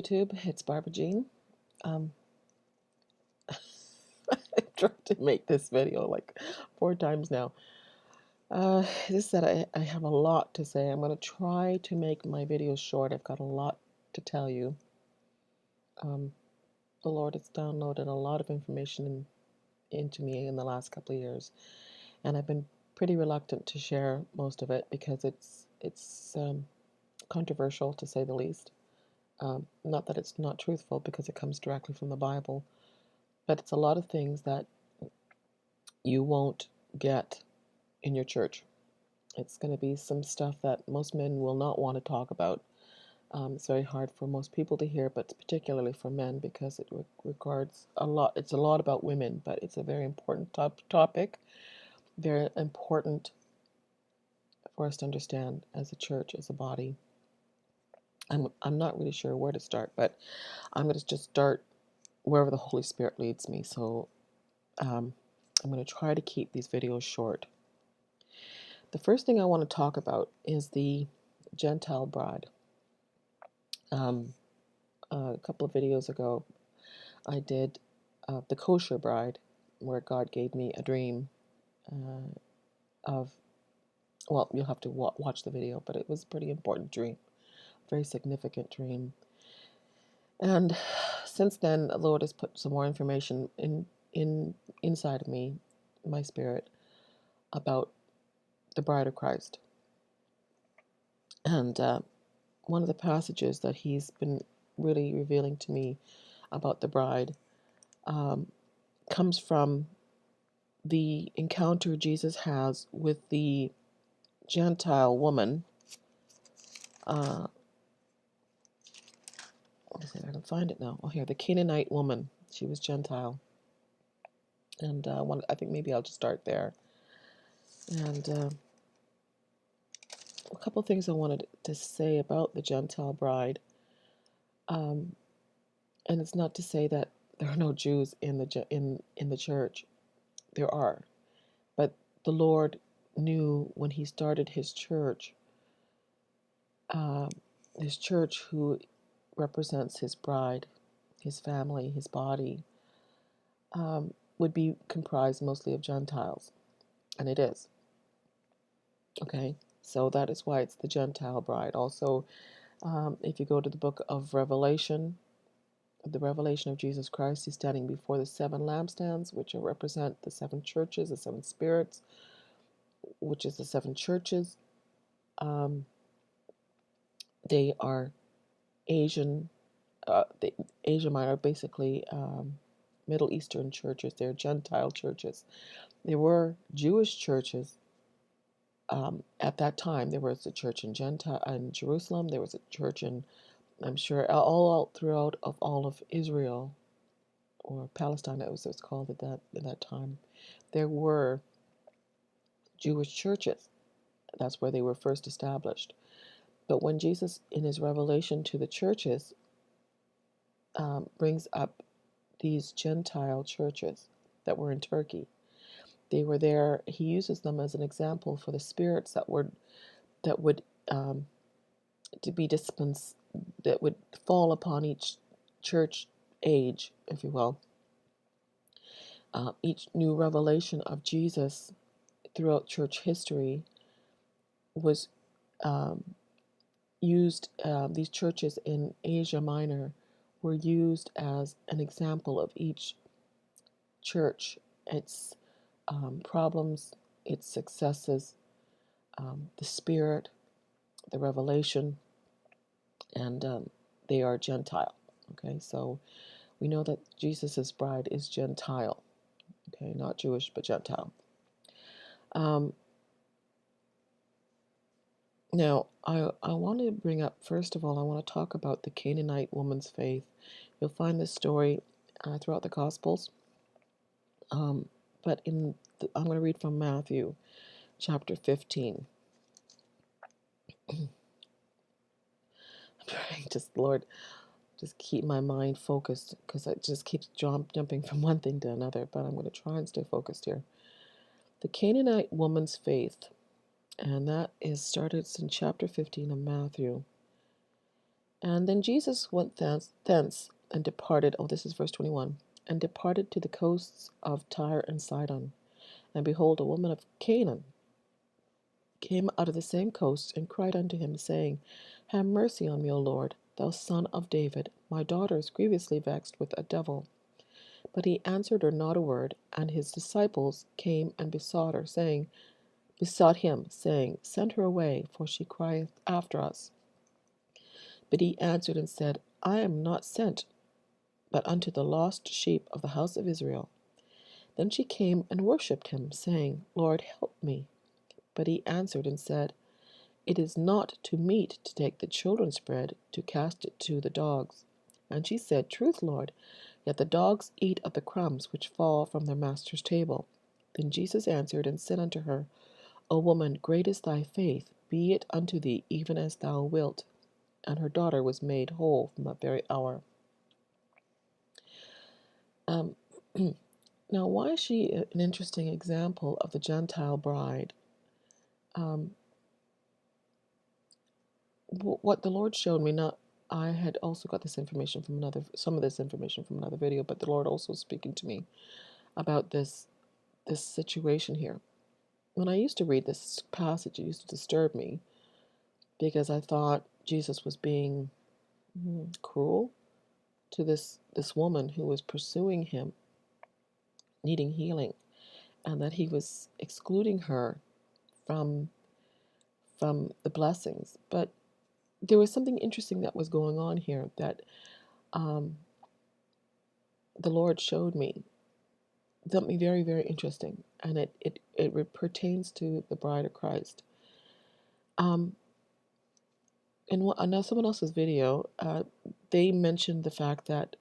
YouTube, it's Barbara Jean. Um, I've tried to make this video like 4 times now. This said, I have a lot to say. I'm going to try to make my videos short. I've got a lot to tell you. The Lord has downloaded a lot of information into me in the last couple of years, and I've been pretty reluctant to share most of it because it's controversial, to say the least. Not that it's not truthful, because it comes directly from the Bible, but it's a lot of things that you won't get in your church. It's going to be some stuff that most men will not want to talk about. It's very hard for most people to hear, but particularly for men, because it regards a lot. It's a lot about women, but it's a very important topic, very important for us to understand as a church, as a body. I'm not really sure where to start, but I'm going to just start wherever the Holy Spirit leads me. So I'm going to try to keep these videos short. The first thing I want to talk about is the Gentile Bride. A couple of videos ago, I did the Kosher Bride, where God gave me a dream of, well, you'll have to watch the video, but it was a pretty important dream, very significant dream. And since then, the Lord has put some more information inside of me, my spirit, about the Bride of Christ. And one of the passages that He's been really revealing to me about the bride comes from the encounter Jesus has with the Gentile woman. Let me see if I can find it now. Oh, here, the Canaanite woman. She was Gentile. And I think maybe I'll just start there. And a couple of things I wanted to say about the Gentile bride. And it's not to say that there are no Jews in the church. There are. But the Lord knew when He started His church who represents His bride, His family, His body, would be comprised mostly of Gentiles. And it is. Okay? So that is why it's the Gentile bride. Also, if you go to the book of Revelation, the revelation of Jesus Christ, He's standing before the 7 lampstands, which represent the 7 churches, the 7 spirits, which is the 7 churches. They are Asian, the Asia Minor, basically Middle Eastern churches. They're Gentile churches. There were Jewish churches at that time. There was a church in Jerusalem. There was a church in, I'm sure, all throughout of all of Israel, or Palestine, it was called at that time. There were Jewish churches. That's where they were first established. But when Jesus, in His revelation to the churches, brings up these Gentile churches that were in Turkey, they were there. He uses them as an example for the spirits that would to be dispensed, that would fall upon each church age, if you will. Each new revelation of Jesus throughout church history was used. These churches in Asia Minor were used as an example of each church, its problems, its successes, the spirit, the revelation, and they are Gentile. Okay, so we know that Jesus' bride is Gentile. Okay, not Jewish, but Gentile. Now, I want to bring up, first of all, I want to talk about the Canaanite woman's faith. You'll find this story throughout the Gospels. But I'm going to read from Matthew chapter 15. I'm trying Lord, just keep my mind focused, because it just keeps jumping from one thing to another, but I'm going to try and stay focused here. The Canaanite woman's faith, and that is started in chapter 15 of Matthew. And then Jesus went thence and departed. Oh, this is verse 21. And departed to the coasts of Tyre and Sidon. And behold, a woman of Canaan came out of the same coast, and cried unto him, saying, Have mercy on me, O Lord, thou son of David. My daughter is grievously vexed with a devil. But he answered her not a word. And his disciples came and besought him, saying, Send her away, for she crieth after us. But he answered and said, I am not sent but unto the lost sheep of the house of Israel. Then she came and worshipped him, saying, Lord, help me. But he answered and said, It is not to meet to take the children's bread, to cast it to the dogs. And she said, Truth, Lord, yet the dogs eat of the crumbs which fall from their master's table. Then Jesus answered and said unto her, O woman, great is thy faith, be it unto thee even as thou wilt. And her daughter was made whole from that very hour. Um, now, why is she an interesting example of the Gentile bride? What the Lord showed me, not I had also got this information from some of this information from another video, but the Lord also speaking to me about this situation here. When I used to read this passage, it used to disturb me because I thought Jesus was being cruel to this woman who was pursuing him, needing healing, and that he was excluding her from the blessings. But there was something interesting that was going on here that the Lord showed me, something very, very interesting, and it pertains to the bride of Christ. In someone else's video, they mentioned the fact that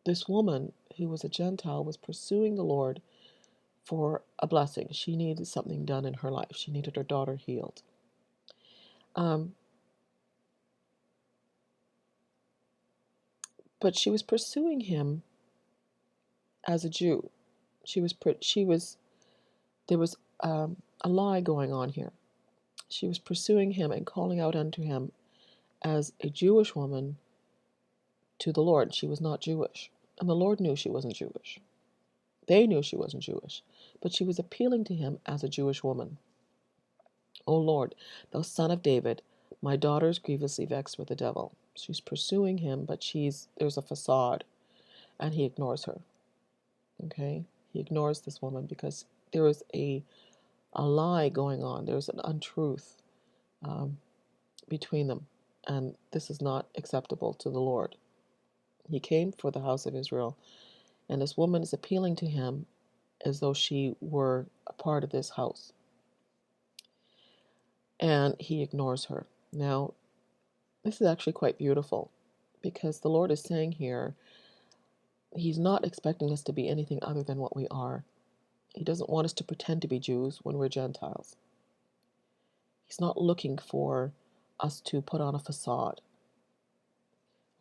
this woman who was a Gentile was pursuing the Lord for a blessing. She needed something done in her life. She needed her daughter healed. But she was pursuing him as a Jew. There was a lie going on here. She was pursuing him and calling out unto him as a Jewish woman to the Lord. She was not Jewish. And the Lord knew she wasn't Jewish. They knew she wasn't Jewish. But she was appealing to him as a Jewish woman. O Lord, thou son of David, my daughter is grievously vexed with the devil. She's pursuing him, but there's a facade, and he ignores her. Okay? He ignores this woman because there is a lie going on. There's an untruth between them, and this is not acceptable to the Lord. He came for the house of Israel, and this woman is appealing to him as though she were a part of this house. And he ignores her. Now, this is actually quite beautiful because the Lord is saying here, he's not expecting us to be anything other than what we are. He doesn't want us to pretend to be Jews when we're Gentiles. He's not looking for us to put on a facade.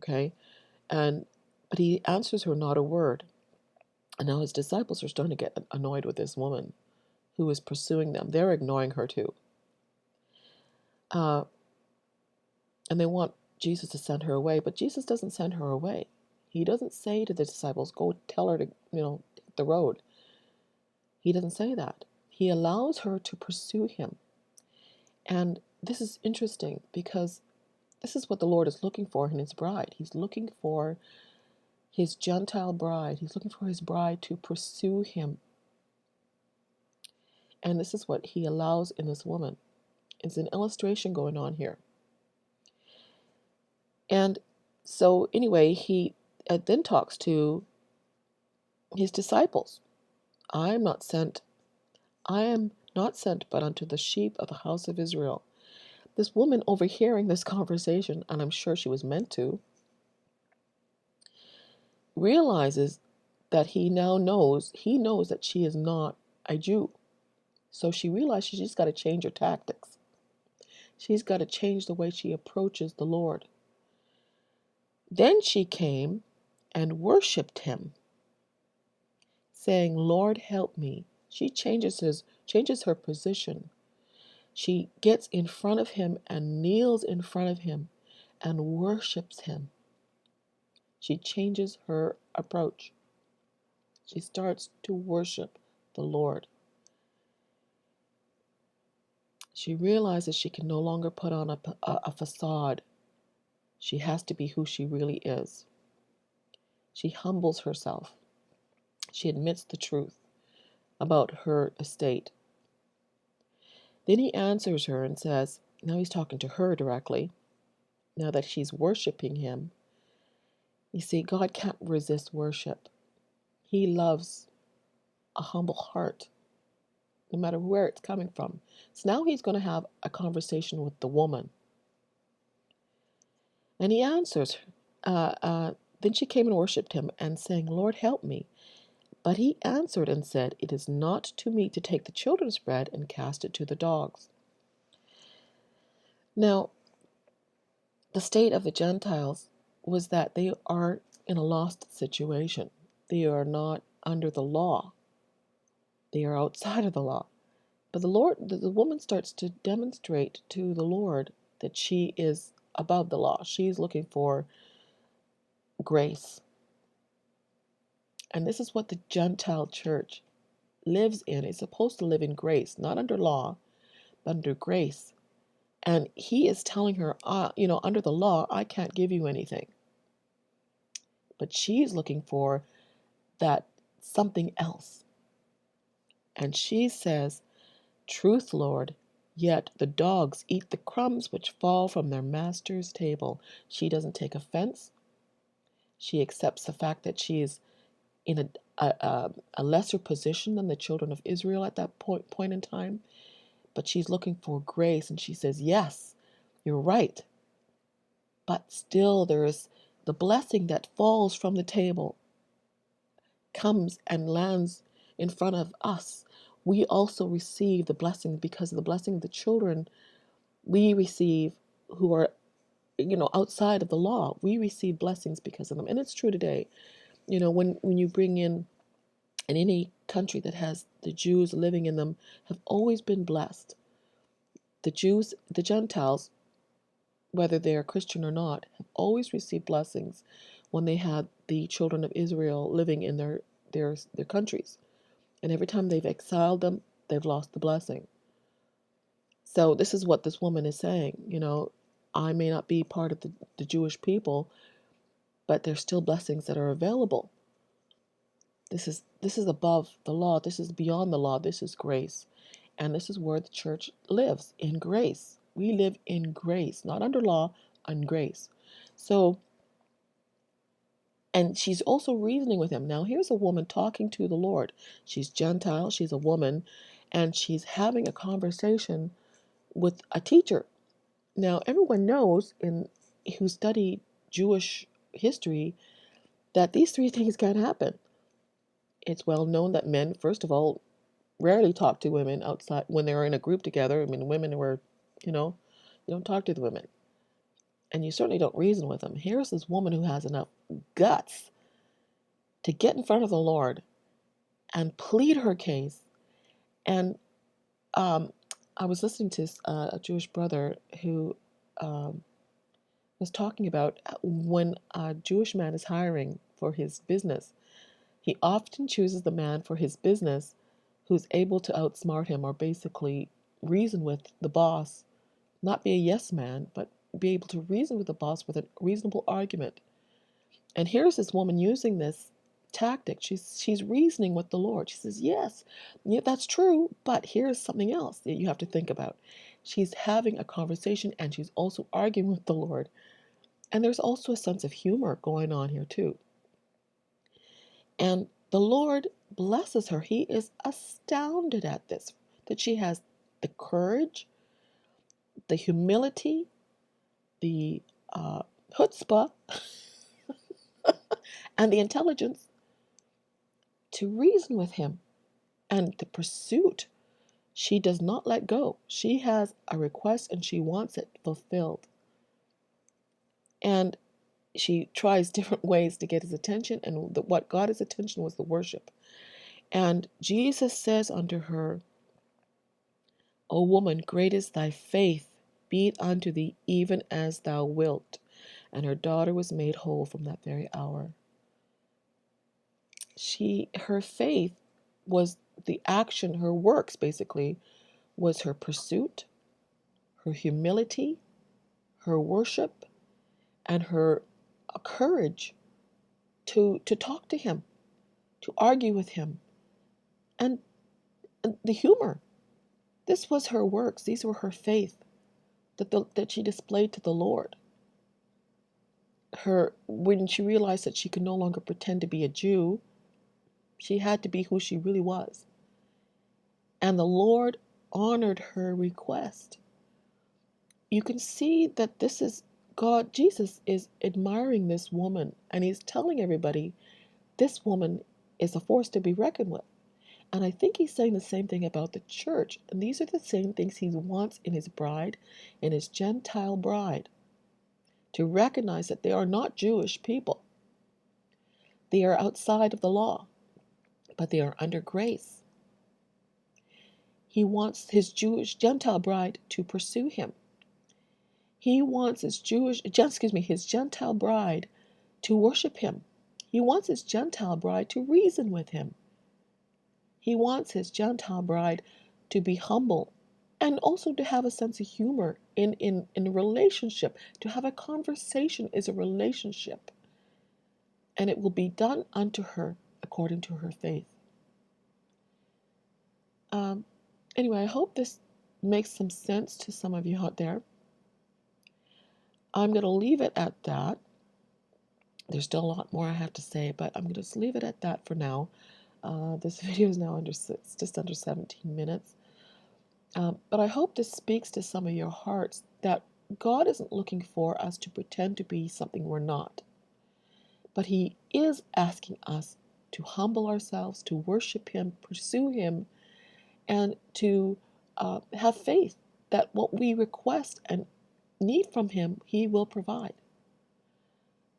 Okay? But he answers her not a word. And now his disciples are starting to get annoyed with this woman who is pursuing them. They're ignoring her too. And they want Jesus to send her away, but Jesus doesn't send her away. He doesn't say to the disciples, go tell her to, hit the road. He doesn't say that. He allows her to pursue him. And this is interesting because this is what the Lord is looking for in his bride. He's looking for his Gentile bride. He's looking for his bride to pursue him. And this is what he allows in this woman. It's an illustration going on here. And so anyway, he then talks to his disciples. I am not sent but unto the sheep of the house of Israel. This woman overhearing this conversation, and I'm sure she was meant to, realizes that he knows that she is not a Jew. So she realizes she's got to change her tactics. She's got to change the way she approaches the Lord. Then she came and worshipped him, saying, Lord, help me. She changes her position. She gets in front of him and kneels in front of him and worships him. She changes her approach. She starts to worship the Lord. She realizes she can no longer put on a facade. She has to be who she really is. She humbles herself. She admits the truth about her estate. Then he answers her and says, now he's talking to her directly, now that she's worshiping him. You see, God can't resist worship. He loves a humble heart, no matter where it's coming from. So now he's going to have a conversation with the woman. And he answers, then she came and worshipped him and saying, Lord, help me. But he answered and said, it is not to me to take the children's bread and cast it to the dogs. Now, the state of the Gentiles was that they are in a lost situation. They are not under the law. They are outside of the law. But the woman starts to demonstrate to the Lord that she is above the law. She's looking for grace. And this is what the Gentile church lives in. It's supposed to live in grace, not under law, but under grace. And he is telling her, under the law, I can't give you anything. But she's looking for that something else. And she says, truth, Lord, yet the dogs eat the crumbs which fall from their master's table. She doesn't take offense. She accepts the fact that she is in a lesser position than the children of Israel at that point in time. But she's looking for grace, and she says, yes, you're right. But still there is the blessing that falls from the table, comes and lands in front of us. We also receive the blessing because of the blessing of the children we receive who are, outside of the law. We receive blessings because of them. And it's true today. When you bring in any country that has the Jews living in them, have always been blessed. The Jews, the Gentiles, whether they are Christian or not, have always received blessings when they had the children of Israel living in their countries. And every time they've exiled them, they've lost the blessing. So this is what this woman is saying. I may not be part of the Jewish people, but there's still blessings that are available. This is above the law. This is beyond the law. This is grace. And this is where the church lives, in grace. We live in grace, not under law, on grace. So, and she's also reasoning with him. Now, here's a woman talking to the Lord. She's Gentile, she's a woman, and she's having a conversation with a teacher. Now, everyone knows who study Jewish history that these three things can't happen. It's well known that men, first of all, rarely talk to women outside when they're in a group together. I mean, women were, you don't talk to the women. And you certainly don't reason with them. Here's this woman who has enough guts to get in front of the Lord and plead her case. And I was listening to a Jewish brother who was talking about when a Jewish man is hiring for his business, he often chooses the man for his business who's able to outsmart him or basically reason with the boss, not be a yes man, but be able to reason with the boss with a reasonable argument. And here's this woman using this tactic. She's reasoning with the Lord. She says, yes, yeah, that's true, but here's something else that you have to think about. She's having a conversation and she's also arguing with the Lord. And there's also a sense of humor going on here too. And the Lord blesses her. He is astounded at this, that she has the courage, the humility, the chutzpah, and the intelligence to reason with him, and the pursuit. She does not let go. She has a request and she wants it fulfilled. And she tries different ways to get his attention, and what got his attention was the worship. And Jesus says unto her, O woman, great is thy faith, be it unto thee even as thou wilt. and her daughter was made whole from that very hour. Her faith was the action, her works basically, was her pursuit, her humility, her worship, and her courage to talk to him, to argue with him, and the humor. This was her works. These were her faith that she displayed to the Lord. When she realized that she could no longer pretend to be a Jew, she had to be who she really was. And the Lord honored her request. You can see that this is God. Jesus is admiring this woman, and he's telling everybody this woman is a force to be reckoned with. And I think he's saying the same thing about the church. And these are the same things he wants in his bride, in his Gentile bride, to recognize that they are not Jewish people. They are outside of the law, but they are under grace. He wants his Gentile bride to pursue him. He wants his Gentile bride to worship him. He wants his Gentile bride to reason with him. He wants his Gentile bride to be humble and also to have a sense of humor in a relationship. To have a conversation is a relationship, and it will be done unto her according to her faith. Anyway, I hope this makes some sense to some of you out there. I'm going to leave it at that. There's still a lot more I have to say, but I'm going to just leave it at that for now. This video is now just under 17 minutes. But I hope this speaks to some of your hearts that God isn't looking for us to pretend to be something we're not. But he is asking us to humble ourselves, to worship him, pursue him, and to have faith that what we request and need from him, he will provide.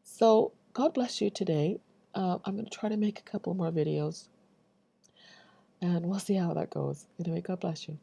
So God bless you today. I'm going to try to make a couple more videos, and we'll see how that goes. Anyway, God bless you.